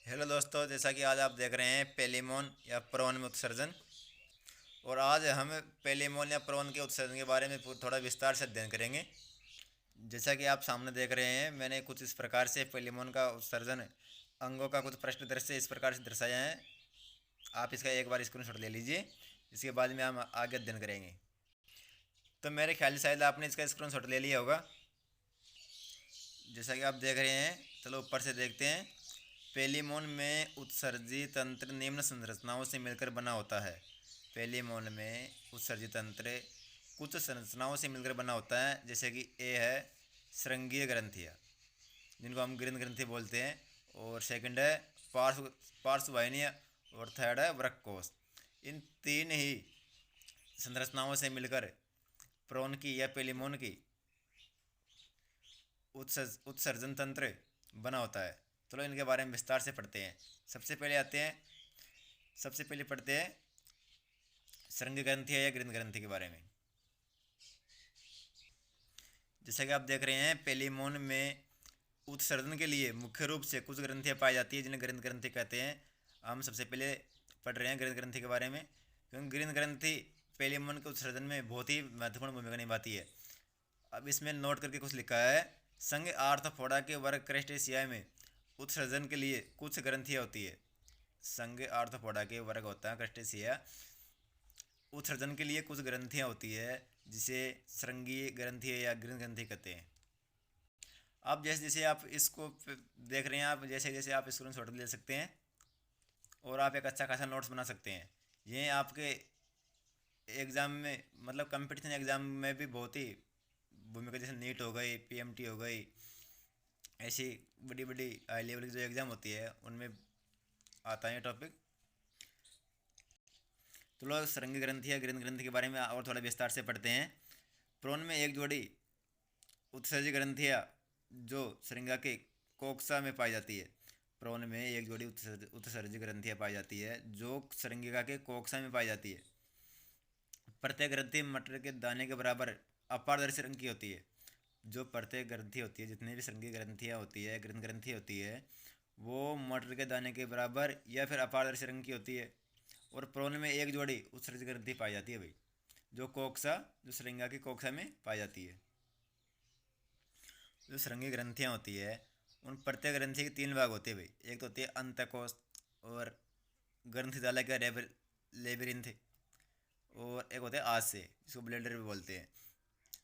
Hello दोस्तों, जैसा कि आज आप देख रहे हैं पेलिमोन या प्रोन में उत्सर्जन। और आज हम पेलिमोन या प्रोन के उत्सर्जन के बारे में थोड़ा विस्तार से अध्ययन करेंगे। जैसा कि आप सामने देख रहे हैं, मैंने कुछ इस प्रकार से पेलिमोन का उत्सर्जन अंगों का कुछ प्रश्न दृश्य इस प्रकार से दर्शाया है। आप इसका एक बार स्क्रीनशॉट ले लीजिए, इसके बाद में हम आगे अध्ययन करेंगे। तो मेरे ख्याल से शायद आपने इसका स्क्रीनशॉट ले लिया होगा। जैसा कि आप देख रहे हैं, चलो ऊपर से देखते हैं। पेलिमोन में उत्सर्जी तंत्र निम्न संरचनाओं से मिलकर बना होता है। पेलिमोन में उत्सर्जी तंत्र कुछ संरचनाओं से मिलकर बना होता है, जैसे कि ए है श्रृंगीय ग्रंथियाँ, जिनको हम ग्रीन ग्रंथि बोलते हैं। और सेकंड है पार्श्ववाहिनियाँ। और थर्ड है वृक्कोष। इन तीन ही संरचनाओं से मिलकर प्रोन की या पेलिमोन की उत्सर्जन तंत्र बना होता है। चलो इनके बारे में विस्तार से पढ़ते हैं। सबसे पहले पढ़ते हैं श्रृंगी ग्रंथि या ग्रीन ग्रंथि के बारे में। जैसा कि आप देख रहे हैं, पेलिमोन में उत्सर्जन के लिए मुख्य रूप से कुछ ग्रंथियाँ पाई जाती है, जिन्हें ग्रीन ग्रंथि कहते हैं। हम सबसे पहले पढ़ रहे हैं ग्रीन ग्रंथि के बारे में, क्योंकि ग्रीन ग्रंथि पेलिमोन के उत्सर्जन में बहुत ही महत्वपूर्ण भूमिका निभाती है। अब इसमें नोट करके कुछ लिखा है। संघ आर्थ्रोपोडा के वर्ग क्रस्टेशिया में उत्सर्जन के लिए कुछ ग्रंथियाँ होती है। संघ आर्थ्रोपोडा के वर्ग होता है क्रस्टेशिया, उत्सर्जन के लिए कुछ ग्रंथियाँ होती है, जिसे श्रृंगीय ग्रंथि या ग्रीन ग्रंथि कहते हैं। अब जैसे जैसे आप इसको देख रहे हैं, आप जैसे जैसे आप स्क्रीनशॉट ले सकते हैं और आप एक अच्छा खासा नोट्स बना सकते हैं। ये आपके एग्ज़ाम में, मतलब कंपटीशन एग्ज़ाम में भी बहुत ही भूमिका, जैसे नीट हो गई, पीएमटी हो गई, ऐसी बड़ी बड़ी हाई लेवल की जो एग्ज़ाम होती है उनमें आता है टॉपिक। तो लोग श्रृंगी ग्रंथि या ग्रीन ग्रंथि के बारे में और थोड़ा विस्तार से पढ़ते हैं। प्रोन में एक जोड़ी उत्सर्जी ग्रंथियाँ जो श्रृंगा के कोक्सा में पाई जाती है। प्रोन में एक जोड़ी उत्सर्जी ग्रंथियाँ पाई जाती है जो श्रृंगिका के कोक्सा में पाई जाती है। प्रत्येक ग्रंथि मटर के दाने के बराबर अपारदर्शी रंग की होती है। जो प्रत्येक ग्रंथि होती है, जितनी भी श्रृंगी ग्रंथियाँ होती है, ग्रीन ग्रंथि होती है, वो मटर के दाने के बराबर या फिर अपारदर्शी रंग की होती है। और प्रोन में एक जोड़ी उत्सर्जित ग्रंथि पाई जाती है भाई, जो कोक्सा, जो श्रृंगा की कोक्सा में पाई जाती है। जो श्रृंगी ग्रंथियाँ होती है, उन प्रत्येक ग्रंथि के तीन भाग होते हैं भाई। एक तो होती है अंतकोश और ग्रंथिजाला का लेबिरिंथ, और एक होता है आस्य, जिसको ब्लेडर भी बोलते हैं।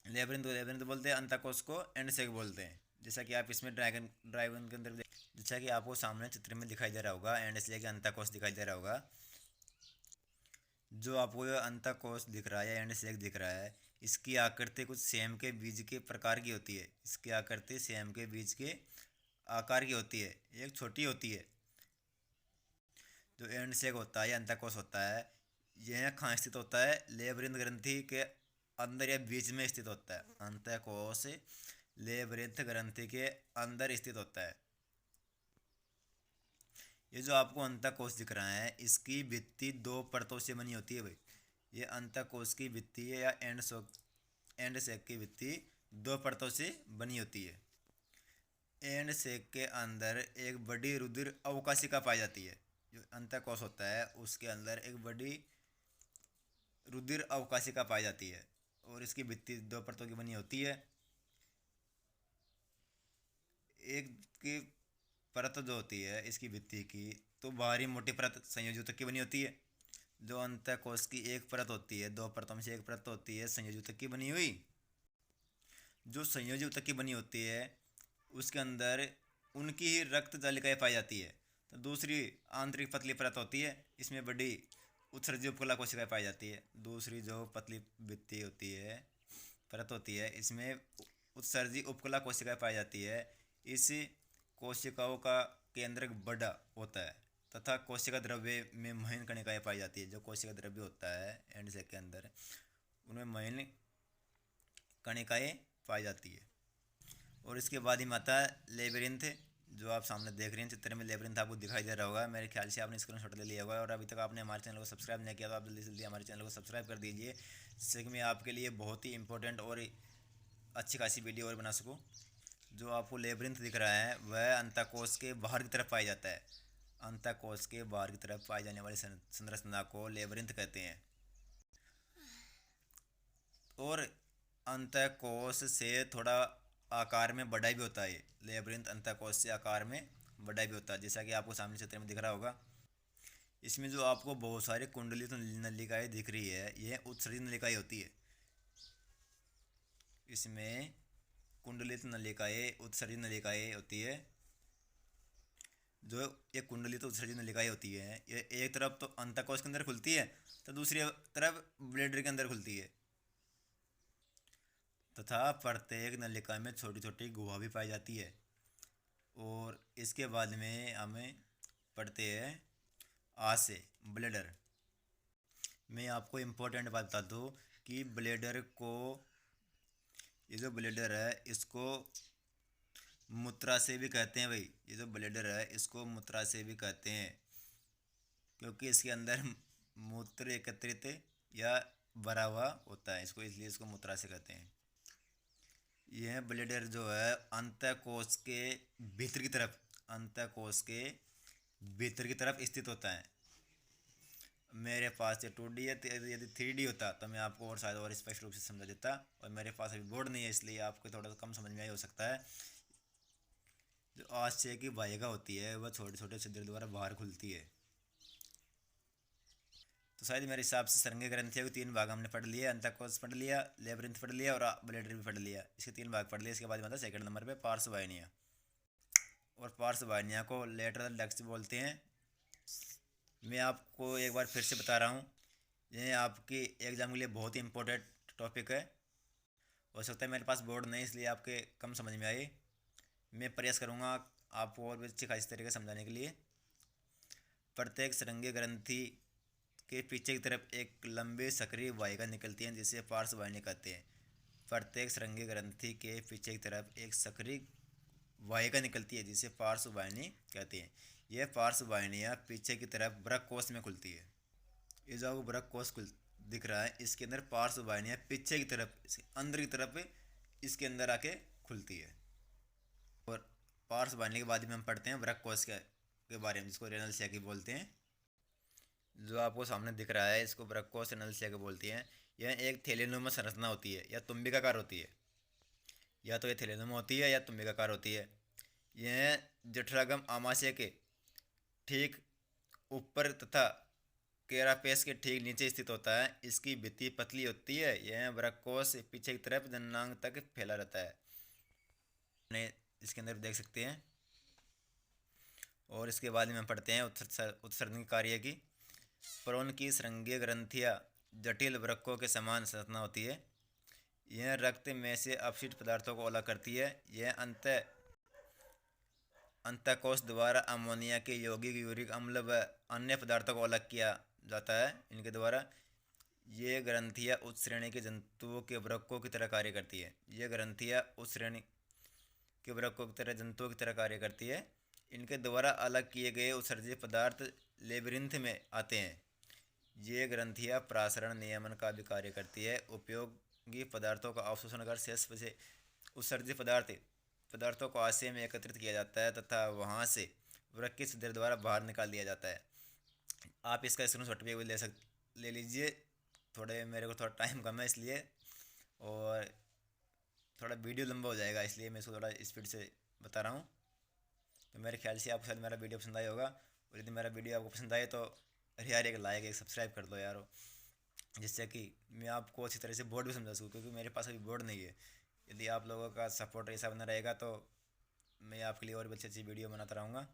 लेबिरिंथ बोलते हैं, अंतकोश को एंडसेक बोलते हैं। जैसा कि आप इसमें ड्राइवन के अंदर जैसा कि आपको सामने चित्र में दिखाई दे रहा होगा, एंडसेक अंतकोश दिखाई दे रहा होगा। जो आपको ये अंतःकोश दिख रहा है या एंडसेक दिख रहा है, इसकी आकृति कुछ सेम के बीज के प्रकार की होती है। इसकी आकृति सेम के बीज के आकार की होती है, एक छोटी होती है। जो एंडसेक होता है या अंतःकोश होता है, यह कहाँ स्थित होता है? लेबरिंथ ग्रंथि के अंदर या बीच में स्थित होता है। अंतःकोश लेबरिंथ ग्रंथि के अंदर स्थित होता है। ये जो आपको अंतःकोश दिख रहा है, इसकी भित्ति दो परतों से बनी होती है भाई। ये अंतःकोश की भित्ति है या एंड सेक की भित्ति दो परतों से बनी होती है। एंड सेक के अंदर एक बड़ी रुधिर अवकाशिका पाई जाती है। जो अंतःकोश होता है, उसके अंदर एक बड़ी रुधिर अवकाशिका पाई जाती है, और इसकी भित्ति दो परतों की बनी होती है। एक की परत जो होती है इसकी भित्ति की, तो बाहरी मोटी परत संयोजक की बनी होती है। जो अंतःकोश की एक परत होती है, दो परतों में से एक परत होती है संयोजक की बनी हुई। जो संयोजक की बनी होती है, उसके अंदर उनकी ही रक्त जालिकाएं पाई जाती है। तो दूसरी आंतरिक पतली परत होती है, इसमें बड़ी उत्सर्जी उपकला कोशिकाएं पाई जाती है। दूसरी जो पतली भित्ति होती है, परत होती है, इसमें उत्सर्जी उपकला कोशिकाएं पाई जाती है। इस कोशिकाओं का केंद्रक बड़ा होता है तथा कोशिका द्रव्य में महीन कणिकाएं पाई जाती है। जो कोशिका द्रव्य होता है एंडसेक के अंदर, उनमें महीन कणिकाएं पाई जाती है। और इसके बाद ही आता है लेबिरिंथ, जो आप सामने देख रहे हैं चित्र में। लेबिरिंथ आपको दिखाई दे रहा होगा, मेरे ख्याल से आपने स्क्रीनशॉट ले लिया होगा। और अभी तक आपने हमारे चैनल को सब्सक्राइब नहीं किया तो आप जल्दी जल्दी हमारे चैनल को सब्सक्राइब कर दीजिए, जिससे कि मैं आपके लिए बहुत ही इंपॉर्टेंट और अच्छी खासी वीडियो और बना सकूँ। जो आपको लेबिरिंथ दिख रहा है, वह अंतःकोश के बाहर की तरफ पाया जाता है। अंतःकोश के बाहर की तरफ पाई जाने वाली संरचना को लेबरिंथ कहते हैं। और अंतःकोश से थोड़ा आकार में बड़ा भी होता है। लेबरिंथ अंतःकोश से आकार में बड़ा भी होता है, जैसा कि आपको सामने चित्र में दिख रहा होगा। इसमें जो आपको बहुत सारी कुंडलित नलिकाएं दिख रही है, यह उत्सर्जित नलिकाएं होती है। इसमें कुंडलित नलिकाएं, उत्सर्जित नलिकाएं होती है। जो ये कुंडलित उत्सर्जित नलिकाएं होती है, ये एक तरफ तो अंतःकोश के अंदर खुलती है, तो दूसरी तरफ ब्लैडर के अंदर खुलती है। तथा प्रत्येक नलिका में छोटी छोटी गुहा भी पाई जाती है। और इसके बाद में हमें पढ़ते हैं आ से ब्लैडर। मैं आपको इम्पोर्टेंट बात बता दूँ कि ब्लैडर को, ये जो ब्लैडर है इसको मूत्रा से भी कहते हैं भाई। ये जो ब्लैडर है इसको मूत्रा से भी कहते हैं, क्योंकि इसके अंदर मूत्र एकत्रित या भरा हुआ होता है, इसको इसलिए इसको मूत्रा से कहते हैं। यह ब्लैडर जो है अंतःकोश के भीतर की तरफ, अंतःकोश के भीतर की तरफ स्थित होता है। मेरे पास ये 2D है, यदि 3D होता तो मैं आपको और शायद और स्पष्ट रूप से समझा देता, और मेरे पास अभी बोर्ड नहीं है इसलिए आपको थोड़ा सा कम समझ में आया हो सकता है। जो आश्चर्य की वाहिका होती है वह छोटे छोटे छिद्र द्वारा बाहर खुलती है। तो शायद मेरे हिसाब से संघीय ग्रंथियों के 3 भाग हमने पढ़ लिए। अंतःकोश पढ़ लिया, लेबरिंथ पढ़ लिया और ब्लैडर भी पढ़ लिया। इसके 3 भाग पढ़ लिए। इसके बाद मतलब सेकंड नंबर पे पार्श्ववाहिनियाँ। और पार्श्ववाहिनियाँ को लेटरल डक्ट्स बोलते हैं। मैं आपको एक बार फिर से बता रहा हूँ, यह आपके एग्जाम के लिए बहुत ही इंपॉर्टेंट टॉपिक है। हो सकता है मेरे पास बोर्ड नहीं इसलिए आपके कम समझ में आए। मैं प्रयास करूँगा आपको और भी अच्छी खासी तरीके से समझाने के लिए। प्रत्येक संघीय ग्रंथि के पीछे की तरफ एक लंबी सक्रिय वाहिका निकलती है जिसे पार्श्ववाहिनी कहते हैं। प्रत्येक संघीय ग्रंथि के पीछे की तरफ एक सक्रिय वाहिका निकलती है जिसे पार्श्ववाहिनी कहते हैं। यह पार्श्ववाहिनियाँ पीछे की तरफ वृक्क कोश में खुलती है। ये जो आपको वृक्क कोश दिख रहा है, इसके अंदर पार्श्ववाहिनियाँ पीछे की तरफ, इसके अंदर की तरफ इसके अंदर आके खुलती है। और पार्श्ववाहिनी के बाद में हम पढ़ते हैं वृक्क कोश के बारे में, जिसको रेनल सैकी बोलते हैं। जो आपको सामने दिख रहा है इसको वृक्क कोश रेनल सैकी बोलती हैं। यह एक थैलीनुमा संरचना होती है या तुम्बिकाकार होती है। या तो ये थैलीनुमा होती है या तुम्बिकाकार होती है। यह जठरागम आमाशय के ठीक ऊपर तथा कैरापेस के ठीक नीचे स्थित होता है। इसकी भित्ति पतली होती है। यह वृक्क कोश पीछे की तरफ जननांग तक फैला रहता है। इसके अंदर देख सकते हैं। और इसके बाद में हम पढ़ते हैं उत्सर्जन कार्य की। प्रोन की संघीय ग्रंथियाँ जटिल वृक्कों के समान संरचना होती है। यह रक्त में से अपशिष्ट पदार्थों को अलग करती है। यह अंतःकोश द्वारा अमोनिया के यौगिक, यूरिक अम्ल व अन्य पदार्थों को अलग किया जाता है इनके द्वारा। ये ग्रंथियाँ उच्च श्रेणी के जंतुओं के वृक्कों की तरह कार्य करती है। ये ग्रंथियाँ उच्च श्रेणी के वृक्कों की तरह जंतुओं की तरह कार्य करती है। इनके द्वारा अलग किए गए उत्सर्जित पदार्थ लेबरिंथ में आते हैं। ये ग्रंथियाँ प्रासरण नियमन का भी कार्य करती है। उपयोगी पदार्थों का अवशोषण कर शेष से उत्सर्जित पदार्थों को आशय में एकत्रित किया जाता है तथा वहाँ से वृक्क के छिद्र द्वारा बाहर निकाल दिया जाता है। आप इसका स्क्रीनशॉट भी ले लीजिए। मेरे को थोड़ा टाइम कम है इसलिए, और थोड़ा वीडियो लंबा हो जाएगा इसलिए मैं इसको थोड़ा स्पीड से बता रहा हूँ। तो मेरे ख्याल से आपको शायद मेरा वीडियो पसंद आया होगा। और यदि मेरा वीडियो आपको पसंद आए तो अरे यार एक लाइक, एक सब्सक्राइब कर दो यार, जिससे कि मैं आपको अच्छी तरह से बोर्ड भी समझा सकूँ, क्योंकि मेरे पास अभी बोर्ड नहीं है। यदि आप लोगों का सपोर्ट ऐसा बना रहेगा तो मैं आपके लिए और भी अच्छी अच्छी वीडियो बनाता रहूँगा।